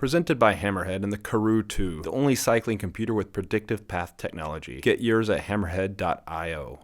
Presented by Hammerhead and the Karoo 2, the only cycling computer with predictive path technology. Get yours at hammerhead.io.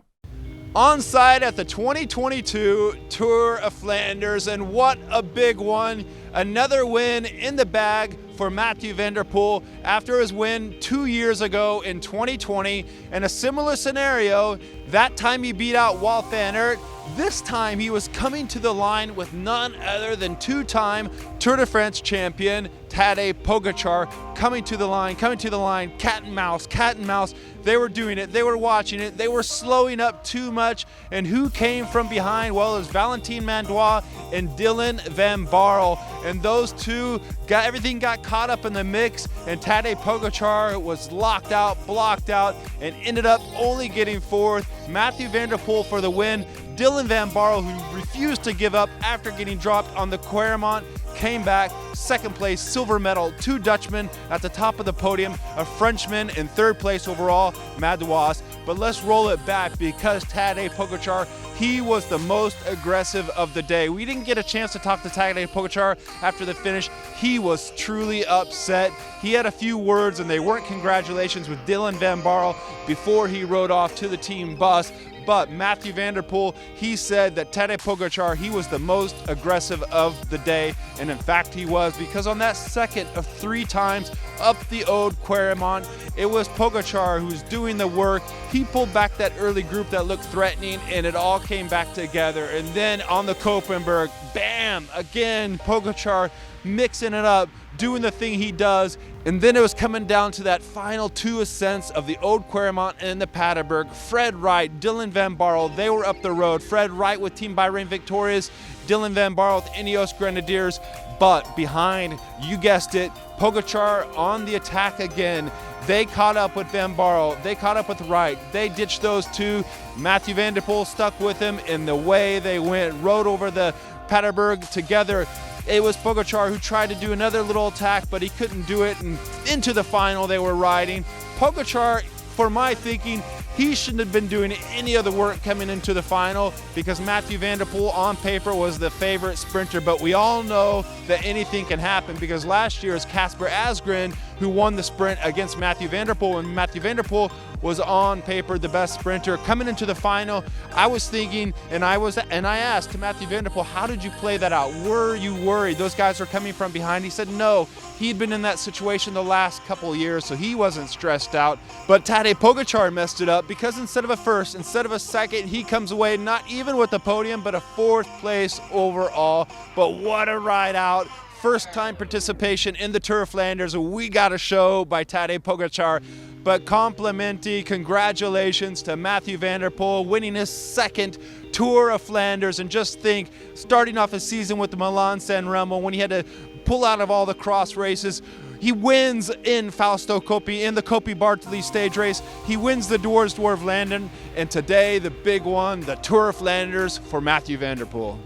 On site at the 2022 Tour of Flanders, and what a big one. Another win in the bag for Mathieu van der Poel after his win 2 years ago in 2020. And a similar scenario, that time he beat out Wout van Aert. This time he was coming to the line with none other than two-time Tour de France champion Tadej Pogačar coming to the line, cat and mouse. They were doing it, they were watching it, they were slowing up too much. And who came from behind? Well, it was Valentin Mandois and Dylan van Baarle. And those two everything got caught up in the mix, and Tadej Pogačar was locked out, blocked out, and ended up only getting fourth. Mathieu van der Poel for the win. Dylan van Baarle, who refused to give up after getting dropped on the Kwaremont, came back, second place, silver medal, two Dutchmen at the top of the podium, a Frenchman in third place overall, Mandois. But let's roll it back, because Tadej Pogačar, he was the most aggressive of the day. We didn't get a chance to talk to Tadej Pogačar after the finish. He was truly upset. He had a few words, and they weren't congratulations, with Dylan van Baarle before he rode off to the team bus. But Mathieu van der Poel, he said that Tadej Pogačar, he was the most aggressive of the day. And in fact, he was, because on that second of 3 times up the Ode Kwaremont, it was Pogačar who's doing the work. He pulled back that early group that looked threatening, and it all came back together. And then on the Koppenberg, bam, again, Pogačar mixing it up, doing the thing he does. And then it was coming down to that final 2 ascents of the Ode Kwaremont and the Paterberg. Fred Wright, Dylan van Baarle, they were up the road. Fred Wright with Team Bahrain Victorious, Dylan van Baarle with Ineos Grenadiers. But behind, you guessed it, Pogačar on the attack again. They caught up with van Baarle, they caught up with Wright, they ditched those two. Mathieu van der Poel stuck with him, and the way they went, rode over the Paterberg together. It was Pogačar who tried to do another little attack, but he couldn't do it, and into the final they were riding. Pogačar, for my thinking, he shouldn't have been doing any other work coming into the final, because Mathieu van der Poel on paper was the favorite sprinter. But we all know that anything can happen, because last year it was Kasper Asgreen who won the sprint against Mathieu van der Poel, and Mathieu van der Poel was on paper the best sprinter. Coming into the final, I was thinking, and I asked Mathieu van der Poel, how did you play that out? Were you worried those guys were coming from behind? He said no, he'd been in that situation the last couple years, so he wasn't stressed out. But Tadej Pogačar messed it up, because instead of a first, instead of a second, he comes away not even with the podium, but a 4th place overall. But what a ride out. First time participation in the Tour of Flanders. We got a show by Tadej Pogačar. But complimenti, congratulations to Mathieu van der Poel, winning his 2nd Tour of Flanders. And just think, starting off his season with the Milan-San Remo, when he had to pull out of all the cross races, he wins in Fausto Coppi, in the Coppi Bartoli stage race. He wins the Tour of Flanders, and today the big one, the Tour of Flanders for Mathieu van der Poel.